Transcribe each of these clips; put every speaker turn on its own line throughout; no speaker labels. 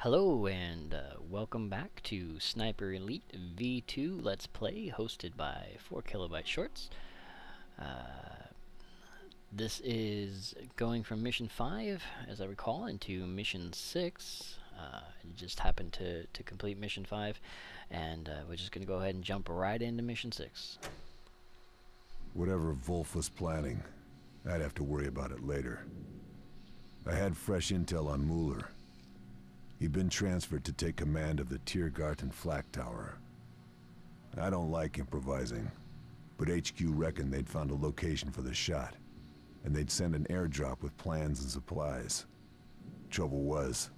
Hello and welcome back to Sniper Elite V2 Let's Play, hosted by 4KB Shorts. This is going from Mission 5, as I recall, into Mission 6. I just happened to complete Mission 5, and we're just going to go ahead and jump right into Mission 6.
Whatever Wolf was planning, I'd have to worry about it later. I had fresh intel on Mueller. He'd been transferred to take command of the Tiergarten Flak Tower. I don't like improvising, but HQ reckoned they'd found a location for the shot, and they'd send an airdrop with plans and supplies. Trouble was,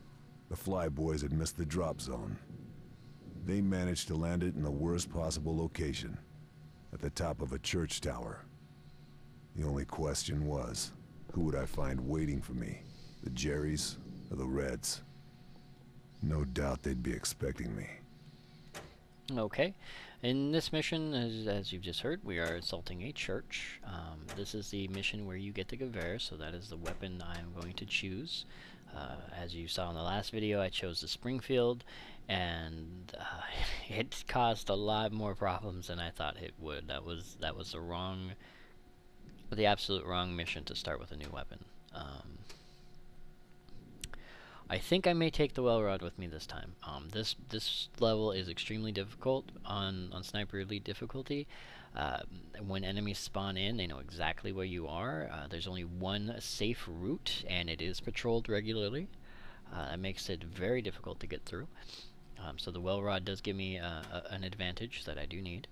the Flyboys had missed the drop zone. They managed to land it in the worst possible location, at the top of a church tower. The only question was, who would I find waiting for me? The Jerrys or the Reds? No doubt they'd be expecting me.
Okay, in this mission, as you've just heard, we are assaulting a church. This is the mission where you get the Gewehr, so that is the weapon I am going to choose. As you saw in the last video, I chose the Springfield, and it caused a lot more problems than I thought it would. That was the absolute wrong mission to start with a new weapon. I think I may take the Welrod with me this time. This level is extremely difficult on Sniper Elite difficulty. When enemies spawn in, they know exactly where you are. There's only one safe route, and it is patrolled regularly. That makes it very difficult to get through. So the Welrod does give me an advantage that I do need.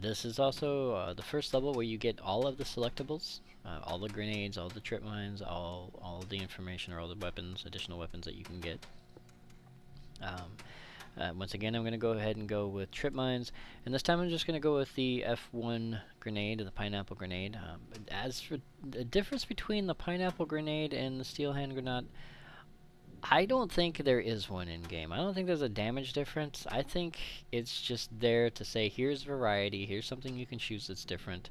This is also the first level where you get all of the selectables, all the grenades, all the trip mines, all the information or all the weapons, additional weapons that you can get. Once again, I'm going to go ahead and go with trip mines, and this time I'm just going to go with the F1 grenade, the pineapple grenade. As for the difference between the pineapple grenade and the steel hand grenade, I don't think there is one in game. I don't think there's a damage difference. I think it's just there to say, here's variety, here's something you can choose that's different.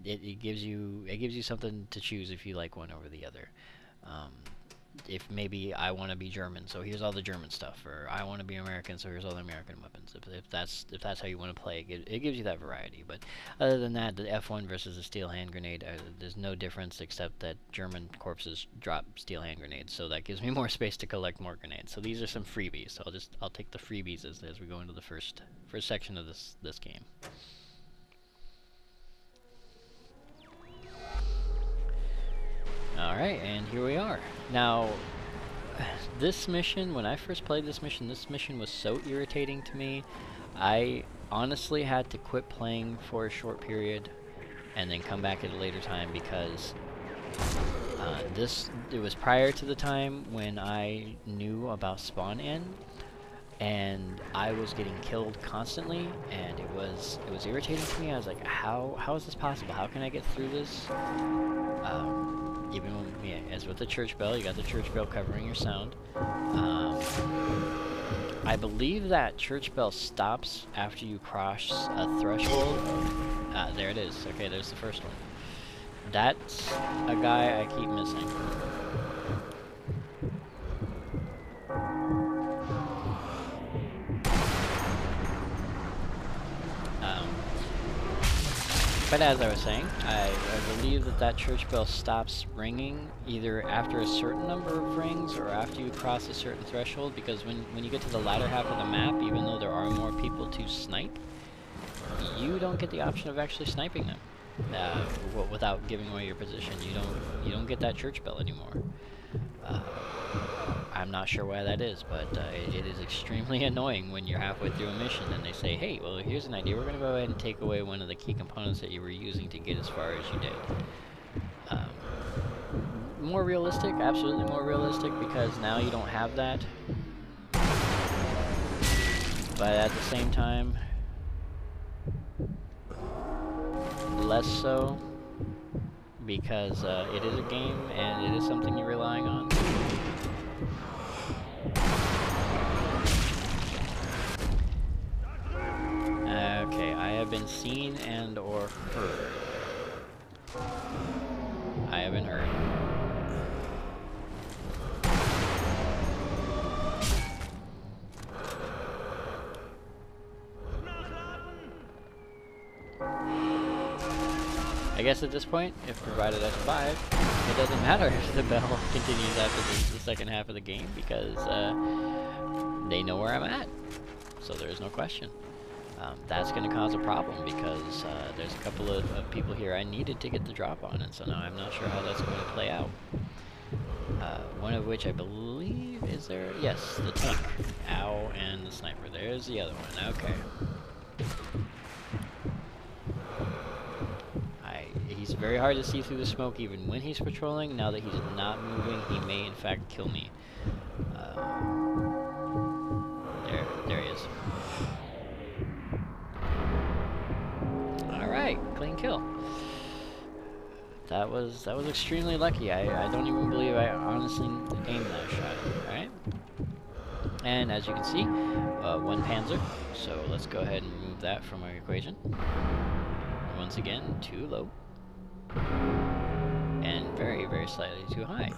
It gives you something to choose if you like one over the other. If maybe I want to be German, so here's all the German stuff, or I want to be American, so here's all the American weapons. If that's how you want to play, it gives you that variety. But other than that, the F1 versus the steel hand grenade, there's no difference except that German corpses drop steel hand grenades, so that gives me more space to collect more grenades. So these are some freebies. So I'll take the freebies as we go into the first section of this game. Alright, and here we are. Now, this mission, when I first played this mission was so irritating to me. I honestly had to quit playing for a short period and then come back at a later time because it was prior to the time when I knew about Spawn In, and I was getting killed constantly, and it was irritating to me. I was like, how is this possible? How can I get through this? Even when, yeah, as with the church bell, you got the church bell covering your sound. I believe that church bell stops after you cross a threshold. There it is. Okay, there's the first one. That's a guy I keep missing. But as I was saying, I believe that church bell stops ringing either after a certain number of rings or after you cross a certain threshold, because when you get to the latter half of the map, even though there are more people to snipe, you don't get the option of actually sniping them without giving away your position. You don't get that church bell anymore. I'm not sure why that is, but it is extremely annoying when you're halfway through a mission and they say, hey, well, here's an idea. We're going to go ahead and take away one of the key components that you were using to get as far as you did. More realistic, absolutely more realistic, because now you don't have that. But at the same time, less so, because it is a game and it is something you're relying on. Okay, I have been seen and or heard. I have been heard. I guess at this point, if provided I survive, it doesn't matter if the bell continues after the second half of the game, because they know where I'm at. So there is no question. That's going to cause a problem, because there's a couple of people here I needed to get the drop on, and so now I'm not sure how that's going to play out. One of which I believe is there. Yes, the tank. Ow, and the sniper. There's the other one. Okay. He's very hard to see through the smoke even when he's patrolling. Now that he's not moving, he may in fact kill me. There he is. Alright, clean kill. That was extremely lucky. I don't even believe I honestly aimed that shot. Alright. And as you can see, one Panzer. So let's go ahead and remove that from our equation. Once again, too low. And very, very slightly too high.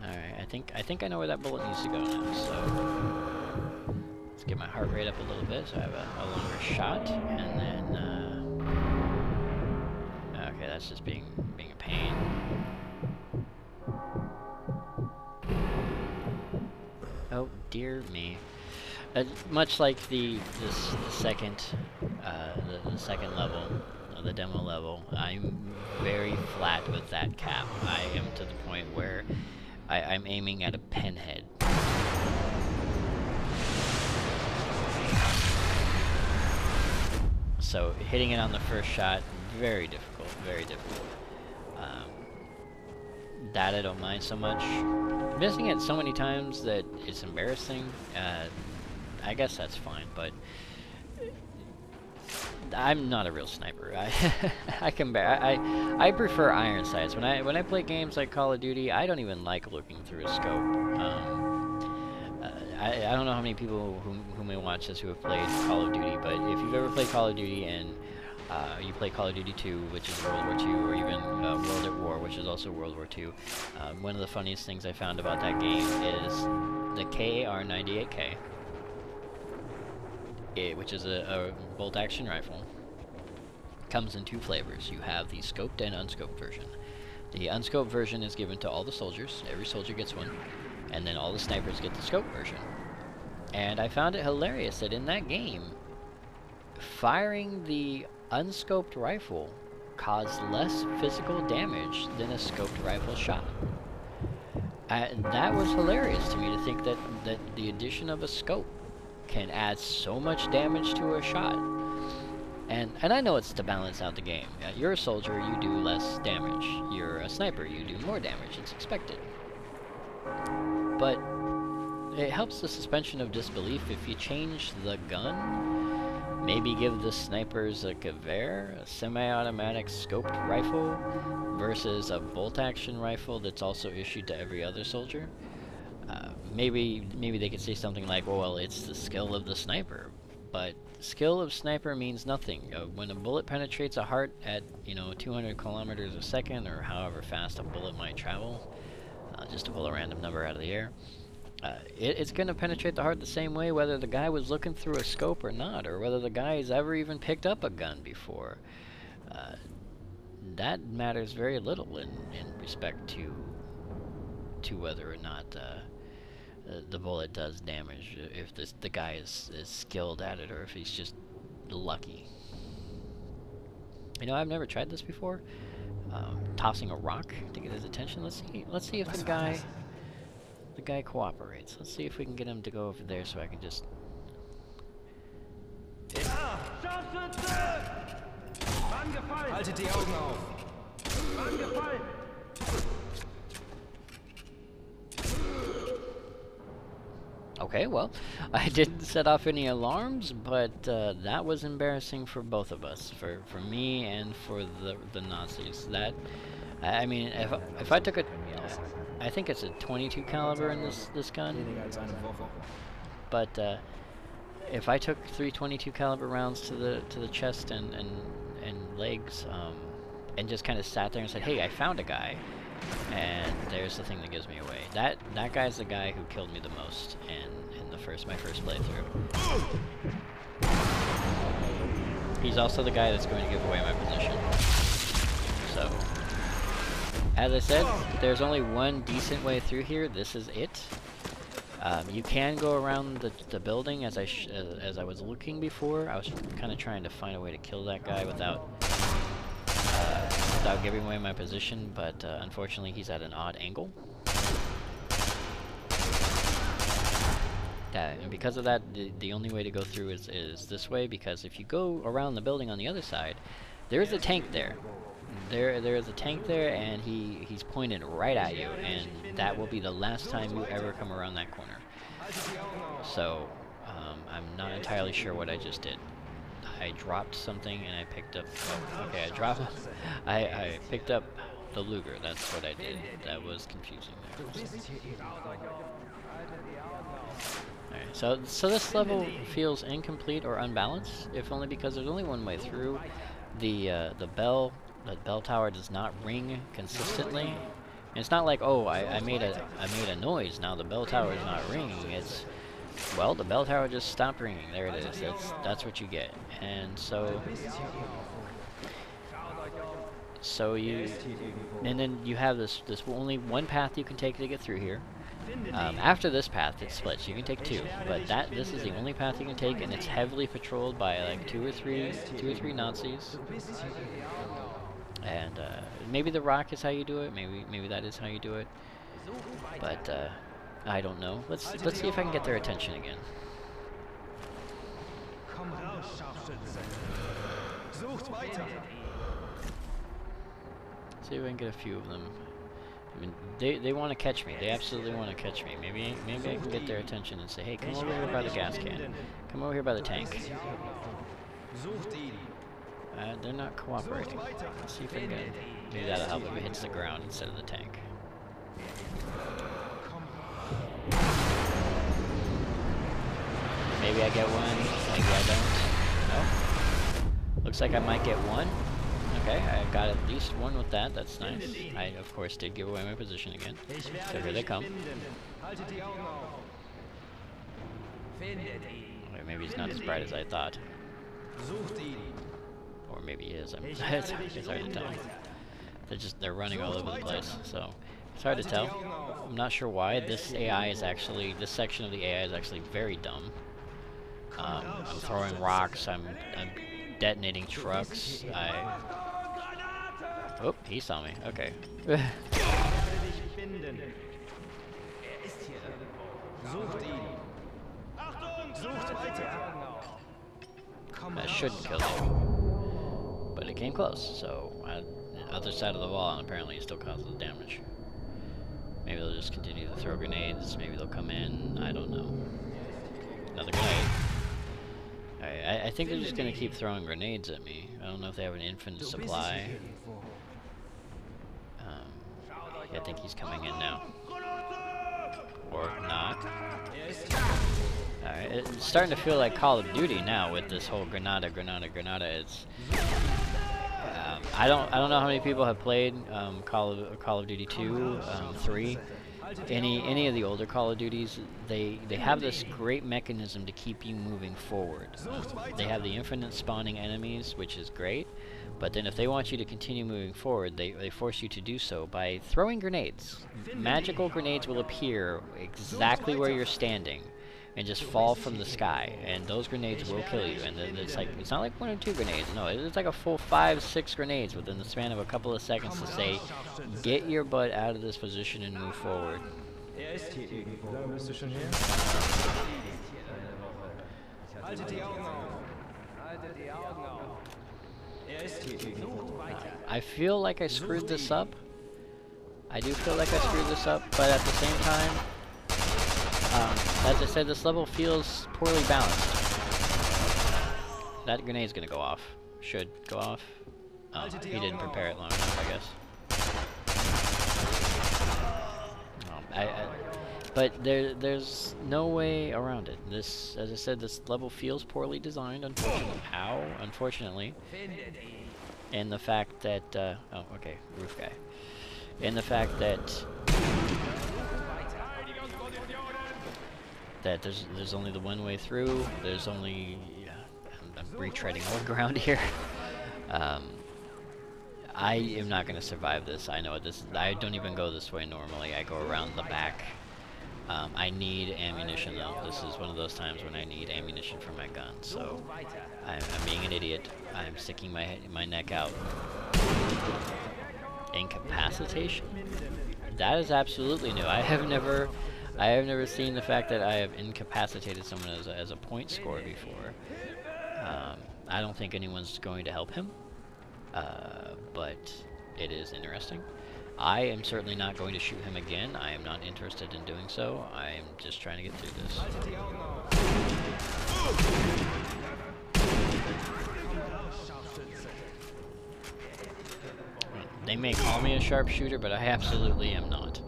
Alright, I think I know where that bullet needs to go now, so let's get my heart rate up a little bit so I have a longer shot, and then okay, that's just being a pain. Oh dear me. Much like the second level, the demo level, I'm very flat with that cap. I am to the point where I'm aiming at a pinhead. So hitting it on the first shot, very difficult, very difficult. That I don't mind so much. Missing it so many times that it's embarrassing. I guess that's fine, but I'm not a real sniper. I prefer iron sights. When I play games like Call of Duty, I don't even like looking through a scope. I don't know how many people who may watch this who have played Call of Duty, but if you've ever played Call of Duty and you play Call of Duty 2, which is World War II, or even World at War, which is also World War II, one of the funniest things I found about that game is the KAR-98K. Which is a bolt-action rifle, comes in two flavors. You have the scoped and unscoped version. The unscoped version is given to all the soldiers. Every soldier gets one. And then all the snipers get the scoped version. And I found it hilarious that in that game, firing the unscoped rifle caused less physical damage than a scoped rifle shot. That was hilarious to me, to think that the addition of a scope can add so much damage to a shot. And I know it's to balance out the game. You're a soldier, you do less damage. You're a sniper, you do more damage. It's expected. But it helps the suspension of disbelief if you change the gun. Maybe give the snipers a Gewehr, a semi-automatic scoped rifle, versus a bolt-action rifle that's also issued to every other soldier. Maybe they could say something like, well, it's the skill of the sniper. But skill of sniper means nothing. When a bullet penetrates a heart at, 200 kilometers a second, or however fast a bullet might travel, just to pull a random number out of the air, it's going to penetrate the heart the same way whether the guy was looking through a scope or not, or whether the guy has ever even picked up a gun before. That matters very little in respect to whether or not the bullet does damage, if the guy is skilled at it, or if he's just lucky. I've never tried this before. Tossing a rock to get his attention. Let's see if the guy cooperates. Let's see if we can get him to go over there so I can just...
Haltet die Augen auf! Angefallen!
Okay, well, I didn't set off any alarms, but that was embarrassing for both of us, for me and for the Nazis. That, I mean, if I took I think it's a 22 caliber in this gun, but if I took 322 caliber rounds to the chest and legs, and just kind of sat there and said, hey, I found a guy, and there's the thing that gives me away. That guy's the guy who killed me the most in my first playthrough. He's also the guy that's going to give away my position. So, as I said, there's only one decent way through here. This is it. You can go around the building as I was looking before. I was kind of trying to find a way to kill that guy without giving away my position, but unfortunately he's at an odd angle. And because of that, the only way to go through is this way, because if you go around the building on the other side, there is a tank there. There is a tank there, and he's pointed right at you, and that will be the last time you ever come around that corner. So, I'm not entirely sure what I just did. I dropped something, and I picked up... Oh, okay, I picked up the Luger. That's what I did. That was confusing there. Alright, so this level feels incomplete or unbalanced, if only because there's only one way through. The bell tower does not ring consistently. And it's not like, oh, I made a noise, now the bell tower is not ringing. It's, well, the bell tower just stopped ringing. There it is. That's what you get. And so then you have this only one path you can take to get through here. After this path, it splits. You can take two, but this is the only path you can take, and it's heavily patrolled by like two or three Nazis. And maybe the rock is how you do it. Maybe that is how you do it. But I don't know. Let's see if I can get their attention again. See if I can get a few of them. I mean, they want to catch me. They absolutely want to catch me. Maybe I can get their attention and say, hey, come over here by the gas can. Come over here by the tank. They're not cooperating. Let's see if I can get... Maybe that'll help if it hits the ground instead of the tank. Maybe I get one. Maybe I don't. No. Looks like I might get one. Okay, I got at least one with that. That's nice. I, of course, did give away my position again. So here they come. Wait, maybe he's not as bright as I thought. Or maybe he is. It's hard to tell. They're running all over the place, so it's hard to tell. I'm not sure why. This section of the AI is actually very dumb. I'm throwing rocks. I'm detonating trucks. Oh, he saw me. Okay. That shouldn't kill you. But it came close, so on the other side of the wall, and apparently it still causes damage. Maybe they'll just continue to throw grenades. Maybe they'll come in. I don't know. Another grenade. I think they're just going to keep throwing grenades at me. I don't know if they have an infinite supply. I think he's coming in now. Or not. Alright, it's starting to feel like Call of Duty now with this whole Granada. It's... I don't know how many people have played Call of Duty 2, 3. Any of the older Call of Duties, they have this great mechanism to keep you moving forward. They have the infinite spawning enemies, which is great, but then if they want you to continue moving forward, they force you to do so by throwing grenades. Magical grenades will appear exactly where you're standing and just fall from the sky, and those grenades will kill you. And then it's not like 1 or 2 grenades, no, it's like a full 5, 6 grenades within the span of a couple of seconds to say, get your butt out of this position and move forward. I feel like I screwed this up. I do feel like I screwed this up, but at the same time, as I said, this level feels poorly balanced. That grenade's gonna go off. Should go off. He didn't prepare it long enough, I guess. But there's no way around it. This, as I said, this level feels poorly designed, unfortunately. And the fact that, oh, okay, roof guy. And the fact that there's only the one way through. There's only I'm retreading old ground here. I am not going to survive this. I know this. I don't even go this way normally. I go around the back. I need ammunition though. This is one of those times when I need ammunition for my gun. So I'm being an idiot. I'm sticking my neck out. Incapacitation? That is absolutely new. I have never seen the fact that I have incapacitated someone as a point score before. I don't think anyone's going to help him, but it is interesting. I am certainly not going to shoot him again. I am not interested in doing so. I am just trying to get through this. They may call me a sharpshooter, but I absolutely am not.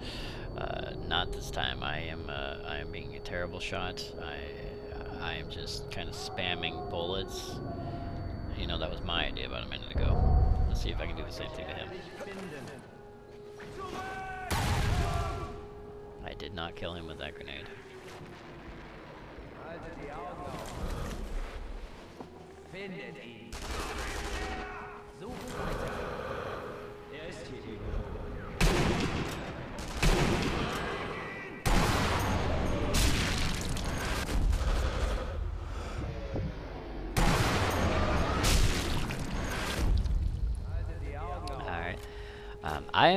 Not this time. I am being a terrible shot. I am just kind of spamming bullets. You know, that was my idea about a minute ago. Let's see if I can do the same thing to him. I did not kill him with that grenade. I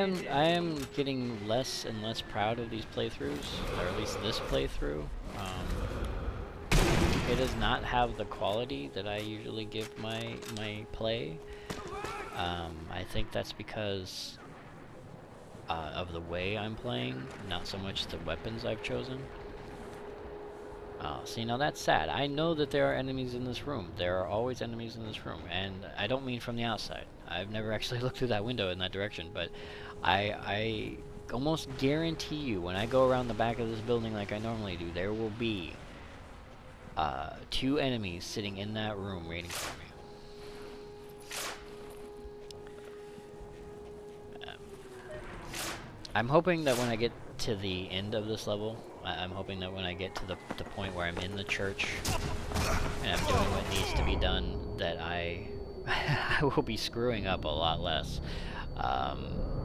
am getting less and less proud of these playthroughs, or at least this playthrough. It does not have the quality that I usually give my play. I think that's because of the way I'm playing, not so much the weapons I've chosen. See, now that's sad. I know that there are enemies in this room. There are always enemies in this room, and I don't mean from the outside. I've never actually looked through that window in that direction, but I almost guarantee you when I go around the back of this building like I normally do, there will be 2 enemies sitting in that room waiting for me. I'm hoping that when I get to the end of this level, I'm hoping that when I get to the point where I'm in the church and I'm doing what needs to be done, that I will be screwing up a lot less,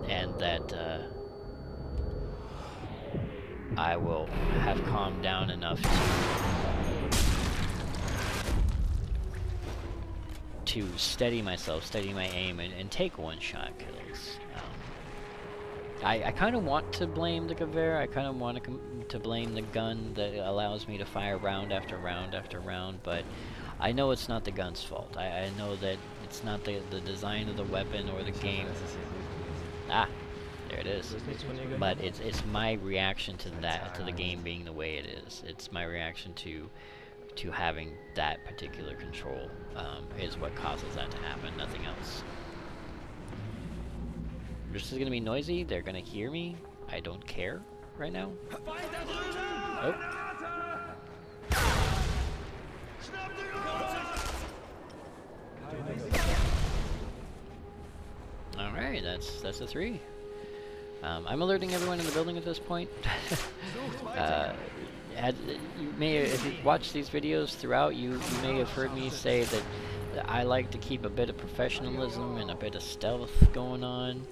and that I will have calmed down enough to steady myself, steady my aim, and take one-shot kills. I kind of want to blame the Gewehr. I kind of want to blame the gun that allows me to fire round after round after round, but I know it's not the gun's fault. I know that it's not the design of the weapon or the game. Ah, there it is. But it's my reaction to that, to the game being the way it is. It's my reaction to having that particular control is what causes that to happen, nothing else. This is going to be noisy. They're going to hear me. I don't care right now. Oh. Alright, that's a 3. I'm alerting everyone in the building at this point. If you watch these videos throughout, you may have heard me say that I like to keep a bit of professionalism and a bit of stealth going on.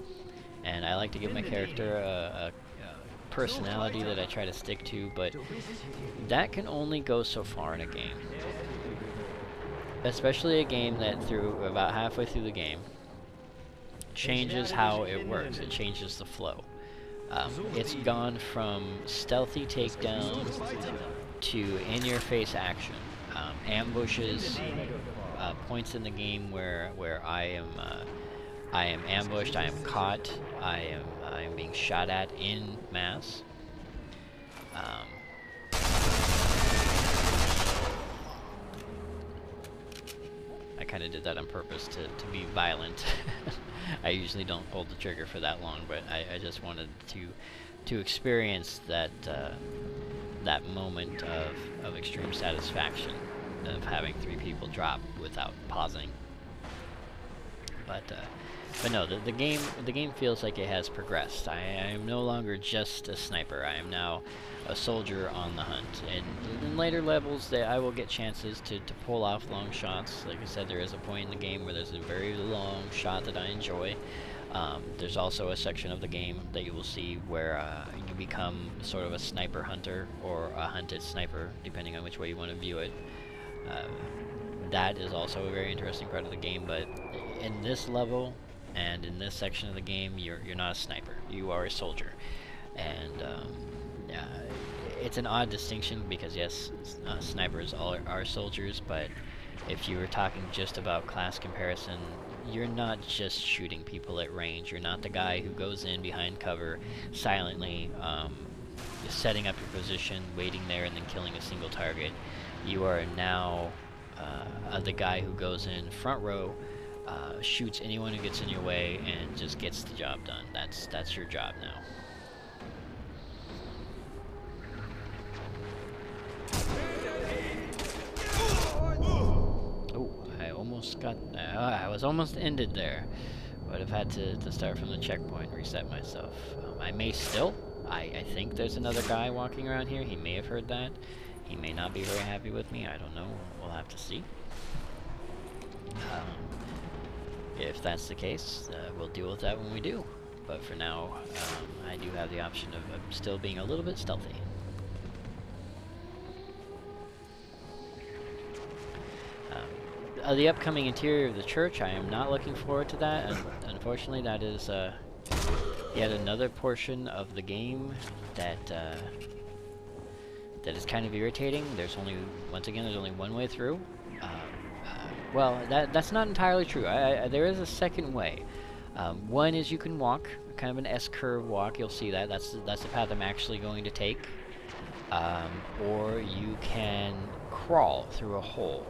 And I like to give my character a personality that I try to stick to, but that can only go so far in a game. Especially a game that through about halfway through the game changes how it works. It changes the flow. It's gone from stealthy takedown to in-your-face action. Ambushes, points in the game where I am ambushed, I am caught, I am being shot at in mass. I kind of did that on purpose to be violent. I usually don't hold the trigger for that long, but I just wanted to experience that that moment of extreme satisfaction of having 3 people drop without pausing. But But no, the game feels like it has progressed. I am no longer just a sniper. I am now a soldier on the hunt. And in later levels, that I will get chances to pull off long shots. Like I said, there is a point in the game where there's a very long shot that I enjoy. There's also a section of the game that you will see where you become sort of a sniper hunter or a hunted sniper, depending on which way you want to view it. That is also a very interesting part of the game, but in this level and in this section of the game, you're not a sniper. You are a soldier. And it's an odd distinction because, yes, snipers are soldiers, but if you were talking just about class comparison, you're not just shooting people at range. You're not the guy who goes in behind cover silently, setting up your position, waiting there, and then killing a single target. You are now the guy who goes in front row, shoots anyone who gets in your way, and just gets the job done. That's your job now. Oh, I almost got... I was almost ended there. Would have had to start from the checkpoint and reset myself. I may still. I think there's another guy walking around here. He may have heard that. He may not be very happy with me. I don't know. We'll have to see. If that's the case, we'll deal with that when we do. But for now, I do have the option of still being a little bit stealthy. The upcoming interior of the church, I am not looking forward to that, and unfortunately that is yet another portion of the game that is kind of irritating. There's only, once again, there's only one way through. Well, that's not entirely true. There is a second way. One is you can walk, kind of an S-curve walk. You'll see that. That's the path I'm actually going to take. Or you can crawl through a hole.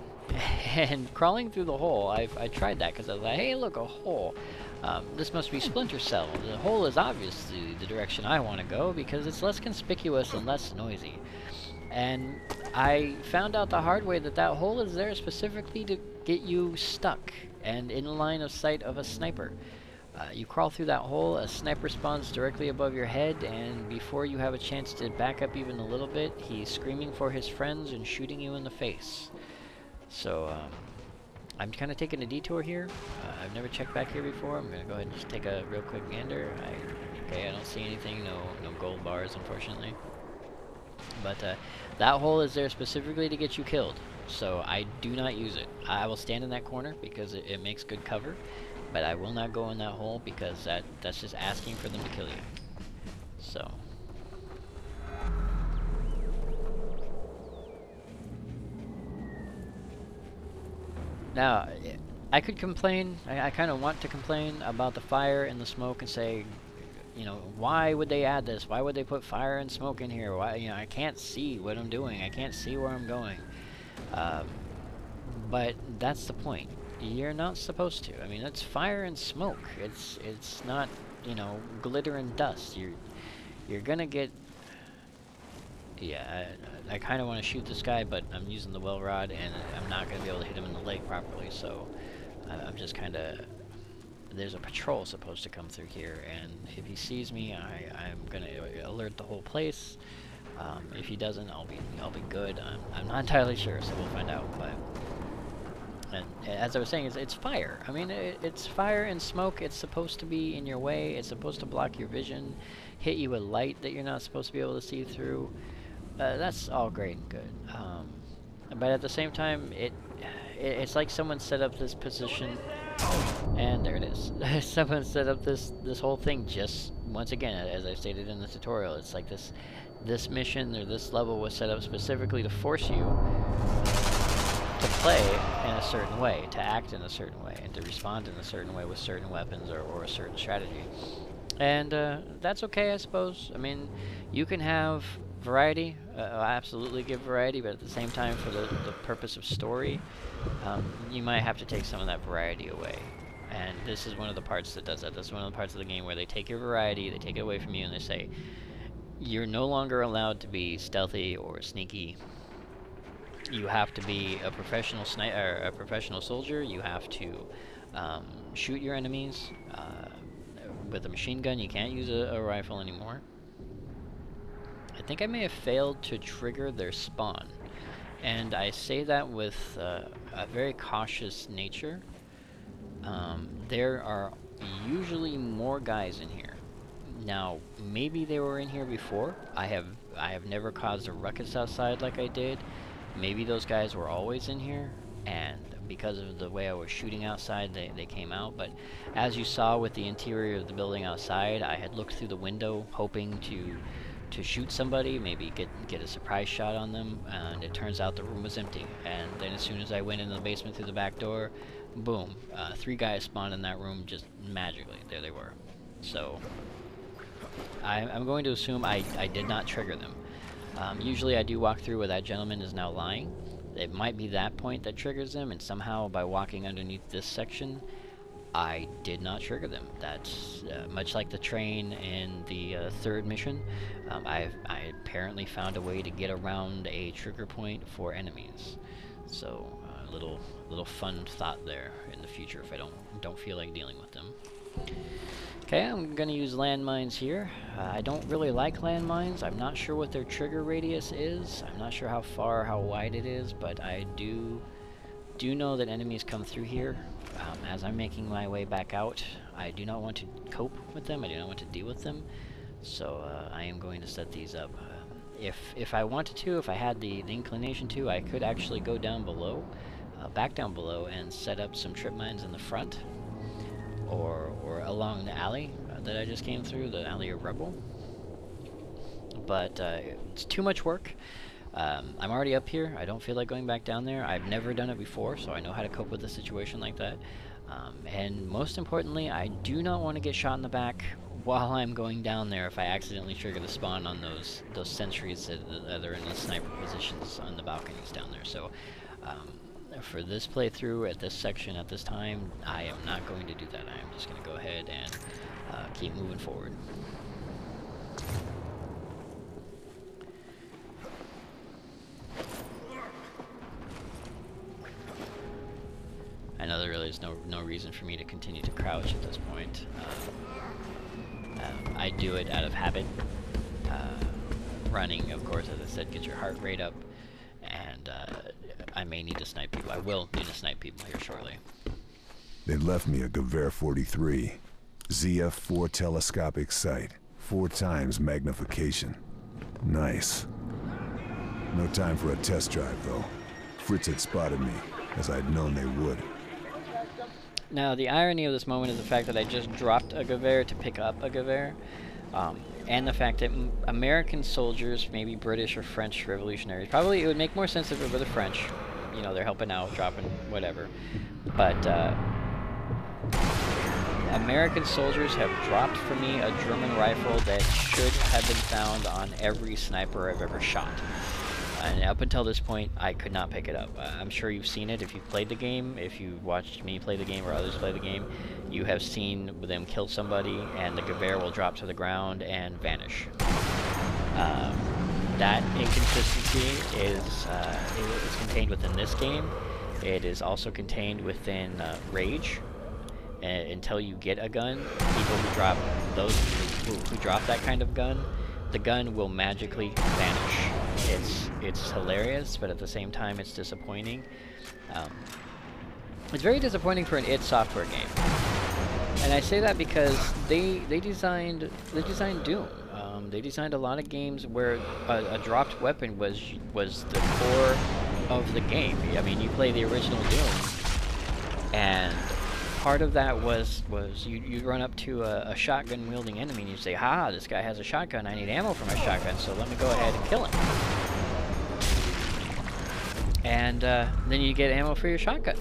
And crawling through the hole, I tried that because I was like, hey, look, a hole. This must be Splinter Cell. The hole is obviously the direction I want to go because it's less conspicuous and less noisy. And I found out the hard way that hole is there specifically to get you stuck and in line of sight of a sniper. You crawl through that hole, a sniper spawns directly above your head, and before you have a chance to back up even a little bit, he's screaming for his friends and shooting you in the face. So, I'm kind of taking a detour here. I've never checked back here before. I'm going to go ahead and just take a real quick gander. Okay, I don't see anything. No gold bars, unfortunately. But that hole is there specifically to get you killed. So I do not use it. I will stand in that corner because it makes good cover. But I will not go in that hole because that's just asking for them to kill you. So... Now, I could complain, I kind of want to complain about the fire and the smoke and say, you know, why would they add this? Why would they put fire and smoke in here? Why, you know, I can't see what I'm doing. I can't see where I'm going. But that's the point. You're not supposed to. I mean, it's fire and smoke. It's not, you know, glitter and dust. You're gonna get... Yeah, I kind of want to shoot this guy, but I'm using the well rod, and I'm not going to be able to hit him in the leg properly, so I'm just kind of... There's a patrol supposed to come through here, and if he sees me, I'm going to alert the whole place. If he doesn't, I'll be good. I'm not entirely sure, so we'll find out, but... And as I was saying, it's fire. I mean, it's fire and smoke. It's supposed to be in your way. It's supposed to block your vision, hit you with light that you're not supposed to be able to see through. That's all great and good, but at the same time, it's like someone set up this position, and there it is. Someone set up this whole thing just once again, as I stated in the tutorial. It's like this mission or this level was set up specifically to force you to play in a certain way, to act in a certain way, and to respond in a certain way with certain weapons or a certain strategy. And that's okay, I suppose. I mean, you can have variety. I absolutely give variety, but at the same time, for the purpose of story, you might have to take some of that variety away. And this is one of the parts that does that. This is one of the parts of the game where they take your variety, they take it away from you, and they say, you're no longer allowed to be stealthy or sneaky. You have to be a professional a professional soldier. You have to Shoot your enemies with a machine gun. You can't use a rifle anymore. I think I may have failed to trigger their spawn, and I say that with a very cautious nature. There are usually more guys in here. Now, maybe they were in here before. I have never caused a ruckus outside like I did. Maybe those guys were always in here, and because of the way I was shooting outside, they came out. But as you saw with the interior of the building outside, I had looked through the window hoping to shoot somebody, maybe get a surprise shot on them, and it turns out the room was empty. And then as soon as I went into the basement through the back door, boom, 3 guys spawned in that room just magically. There they were. So I'm going to assume I did not trigger them. Usually I do walk through where that gentleman is now lying. It might be that point that triggers them, and somehow by walking underneath this section, I did not trigger them. That's much like the train in the 3rd mission. I apparently found a way to get around a trigger point for enemies. So a little fun thought there in the future if I don't feel like dealing with them. Okay, I'm gonna use landmines here. I don't really like landmines. I'm not sure what their trigger radius is. I'm not sure how far, how wide it is, but I do know that enemies come through here. As I'm making my way back out, I do not want to cope with them. I do not want to deal with them. So I am going to set these up. If I wanted to, if I had the inclination to, I could actually go down below, back down below, and set up some trip mines in the front, or along the alley that I just came through, the alley of Rebel. But it's too much work. I'm already up here. I don't feel like going back down there. I've never done it before, so I know how to cope with a situation like that. And most importantly, I do not want to get shot in the back while I'm going down there if I accidentally trigger the spawn on those sentries that are in the sniper positions on the balconies down there. So for this playthrough, at this section, at this time, I am not going to do that. I am just going to go ahead and keep moving forward. I know there really is no reason for me to continue to crouch at this point. I do it out of habit. Running, of course, as I said, gets your heart rate up, and I may need to snipe people. I will need to snipe people here shortly.
They left me a Gewehr 43. ZF-4 telescopic sight. 4 times magnification. Nice. No time for a test drive, though. Fritz had spotted me, as I'd known they would.
Now, the irony of this moment is the fact that I just dropped a Gewehr to pick up a Gewehr, and the fact that American soldiers, maybe British or French revolutionaries, probably it would make more sense if it were the French. You know, they're helping out, dropping whatever. But American soldiers have dropped for me a German rifle that should have been found on every sniper I've ever shot. And up until this point, I could not pick it up. I'm sure you've seen it if you've played the game, if you watched me play the game or others play the game. You have seen them kill somebody and the Gewehr will drop to the ground and vanish. That inconsistency is contained within this game. It is also contained within Rage. Until you get a gun, people who drop who drop that kind of gun, the gun will magically vanish. It's hilarious, but at the same time, it's disappointing. It's very disappointing for an id Software game, and I say that because they designed Doom. They designed a lot of games where a dropped weapon was the core of the game. I mean, you play the original Doom, and part of that was you'd run up to a shotgun wielding enemy and you'd say, "Ha, this guy has a shotgun, I need ammo for my shotgun, so let me go ahead and kill him." And then you get ammo for your shotgun.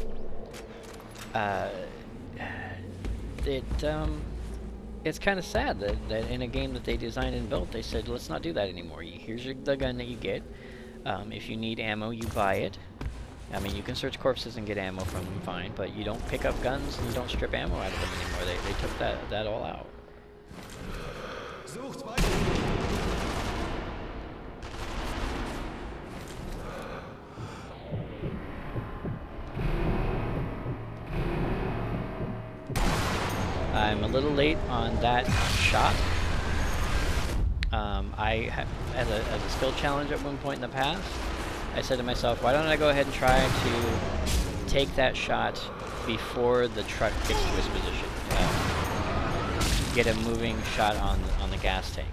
It's kind of sad that in a game that they designed and built, they said, let's not do that anymore. Here's the gun that you get. If you need ammo, you buy it. I mean, you can search corpses and get ammo from them, fine, but you don't pick up guns and you don't strip ammo out of them anymore. They took that all out. I'm a little late on that shot. As a skill challenge at one point in the past, I said to myself, why don't I go ahead and try to take that shot before the truck gets to its position. Get a moving shot on the gas tank.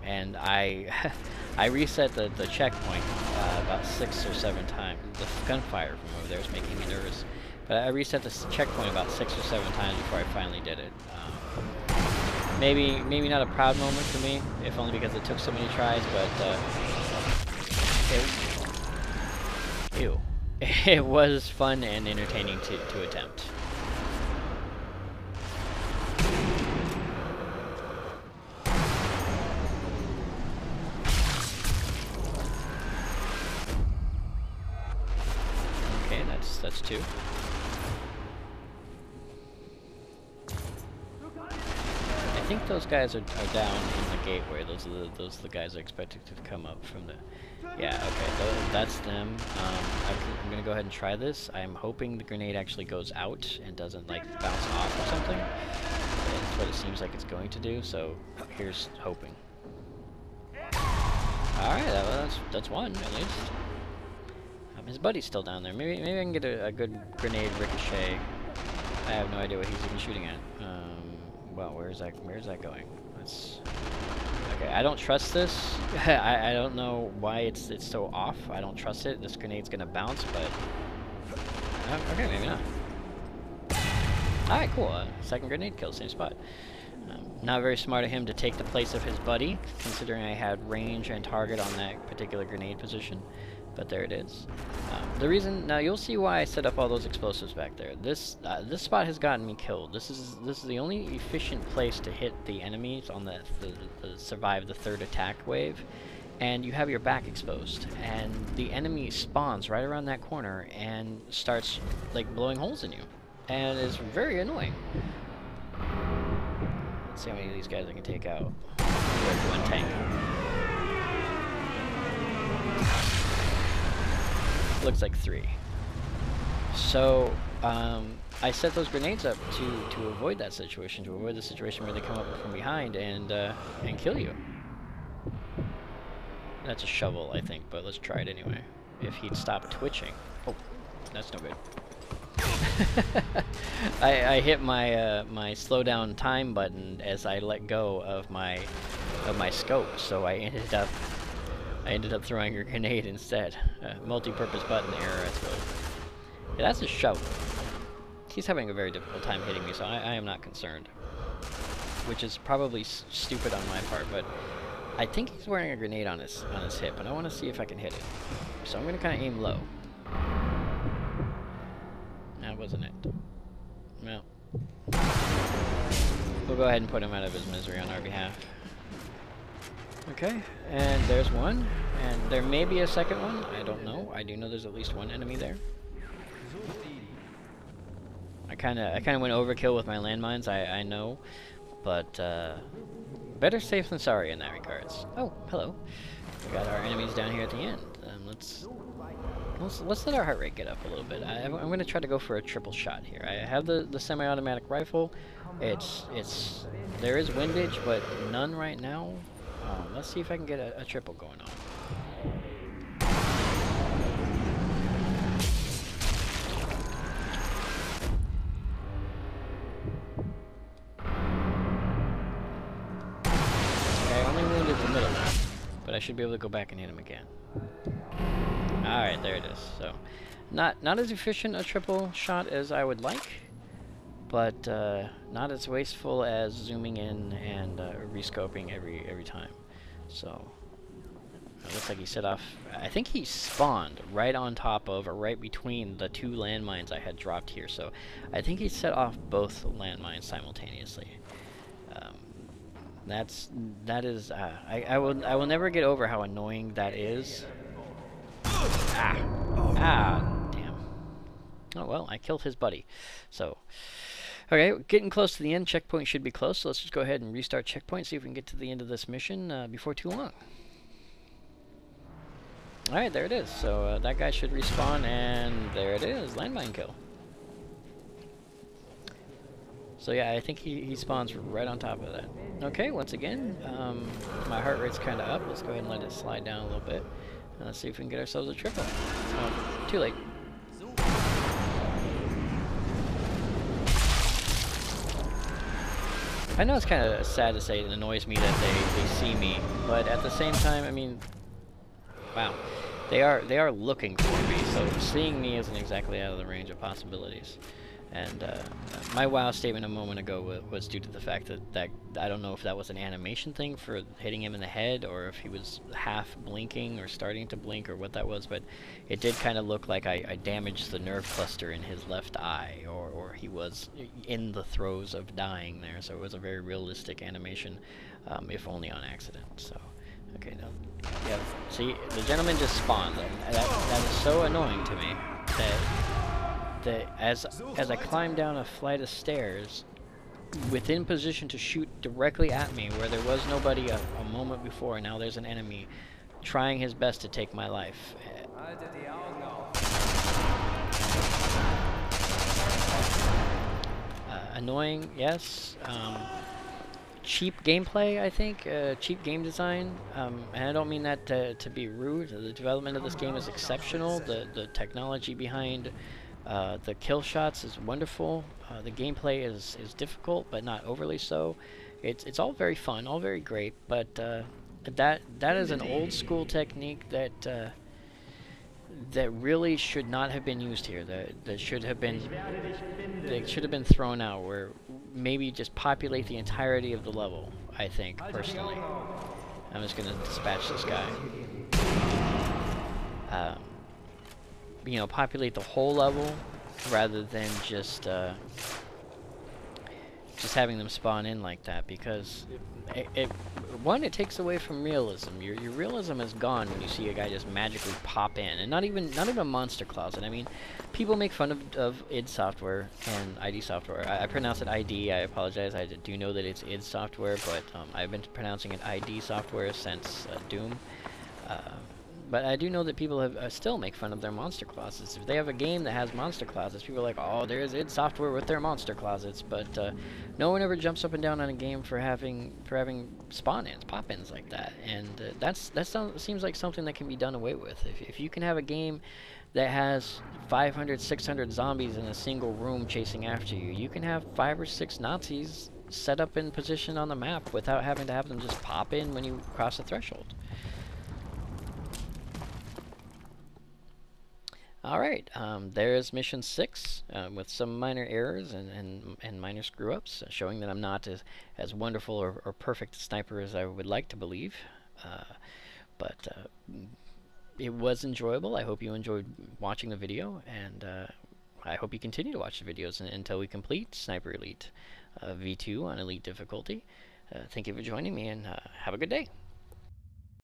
And I I reset the checkpoint about 6 or 7 times. The gunfire from over there is making me nervous. But I reset the checkpoint about 6 or 7 times before I finally did it. Maybe not a proud moment for me, if only because it took so many tries, but it was fun and entertaining to attempt. Okay, that's 2. I think those guys are down in the gateway. Those are the guys I expected to come up from the... Yeah, okay, that's them. I'm gonna go ahead and try this. I'm hoping the grenade actually goes out and doesn't, like, bounce off or something. That's what it seems like it's going to do, so here's hoping. Alright, that's one, at least. His buddy's still down there. Maybe I can get a good grenade ricochet. I have no idea what he's even shooting at. Well, where's that going? Okay, I don't trust this. I don't know why it's so off. I don't trust it. This grenade's gonna bounce, but okay, maybe not. Alright, cool. Second grenade kill, same spot. Not very smart of him to take the place of his buddy, considering I had range and target on that particular grenade position. But there it is. The reason, now you'll see why I set up all those explosives back there. This spot has gotten me killed. This is the only efficient place to hit the enemies on the survive the third attack wave, and you have your back exposed, and the enemy spawns right around that corner and starts like blowing holes in you, and it's very annoying. Let's see how many of these guys I can take out. One tank. Looks like 3. So I set those grenades up to avoid that situation, to avoid the situation where they come up from behind and kill you. That's a shovel, I think, but let's try it anyway. If he'd stop twitching. Oh, that's no good. I hit my my slow down time button as I let go of my scope, so I ended up throwing a grenade instead. Multi-purpose button error, I suppose. Yeah, that's a shovel. He's having a very difficult time hitting me, so I am not concerned. Which is probably stupid on my part, but I think he's wearing a grenade on his hip, and I want to see if I can hit it. So I'm going to kind of aim low. That wasn't it. Well. We'll go ahead and put him out of his misery on our behalf. Okay, and there's one, and there may be a second one, I don't know. I do know there's at least one enemy there. I kinda went overkill with my landmines, I know, but better safe than sorry in that regards. Oh, hello. We got our enemies down here at the end. Let's let our heart rate get up a little bit. I'm gonna try to go for a triple shot here. I have the semi-automatic rifle. There is windage, but none right now. Let's see if I can get a triple going on. Okay, I only wounded the middle one, but I should be able to go back and hit him again. Alright, there it is. So, not as efficient a triple shot as I would like, but not as wasteful as zooming in and rescoping every time. So it looks like he set off. I think he spawned right on top of or right between the 2 landmines I had dropped here. So I think he set off both landmines simultaneously. That is. I will never get over how annoying that is. Damn. Oh well, I killed his buddy. So. Okay, getting close to the end. Checkpoint should be close, so let's just go ahead and restart checkpoint, see if we can get to the end of this mission before too long. Alright, there it is. So that guy should respawn, and there it is. Landmine kill. So yeah, I think he spawns right on top of that. Okay, once again, my heart rate's kind of up. Let's go ahead and let it slide down a little bit. Let's see if we can get ourselves a triple. Too late. I know it's kind of sad to say it annoys me that they see me, but at the same time, I mean, wow, they are looking for me, so seeing me isn't exactly out of the range of possibilities. And my wow statement a moment ago was due to the fact that I don't know if that was an animation thing for hitting him in the head, or if he was half blinking or starting to blink, or what that was, but it did kind of look like I damaged the nerve cluster in his left eye, or he was in the throes of dying there, so it was a very realistic animation, if only on accident. So, okay, now, yeah, see, the gentleman just spawned, and that is so annoying to me, that as I climb down a flight of stairs, within position to shoot directly at me, where there was nobody a moment before, and now there's an enemy trying his best to take my life. Annoying, yes. Cheap gameplay, I think. Cheap game design. And I don't mean that to be rude. The development of this game is exceptional. The technology behind the kill shots is wonderful. The gameplay is difficult, but not overly so. It's all very fun, all very great, but that is an old school technique that really should not have been used here. That should have been thrown out. Where maybe just populate the entirety of the level. I think personally, I'm just gonna dispatch this guy. You know, populate the whole level rather than just having them spawn in like that, because it takes away from realism. Your realism is gone when you see a guy just magically pop in, and not even Monster Closet. I mean, people make fun of id Software and ID Software. I pronounce it ID. I apologize. I do know that it's id Software, but I've been pronouncing it ID Software since Doom. But I do know that people have still make fun of their monster closets. If they have a game that has monster closets, people are like, oh, there's id Software with their monster closets. But no one ever jumps up and down on a game for having spawn-ins, pop-ins like that. And that seems like something that can be done away with. If you can have a game that has 500, 600 zombies in a single room chasing after you, you can have 5 or 6 Nazis set up in position on the map without having to have them just pop in when you cross a threshold. Alright, there's mission 6, with some minor errors and minor screw-ups, showing that I'm not as wonderful or perfect a sniper as I would like to believe. But it was enjoyable. I hope you enjoyed watching the video, and I hope you continue to watch the videos until we complete Sniper Elite V2 on Elite difficulty. Thank you for joining me, and have a good day.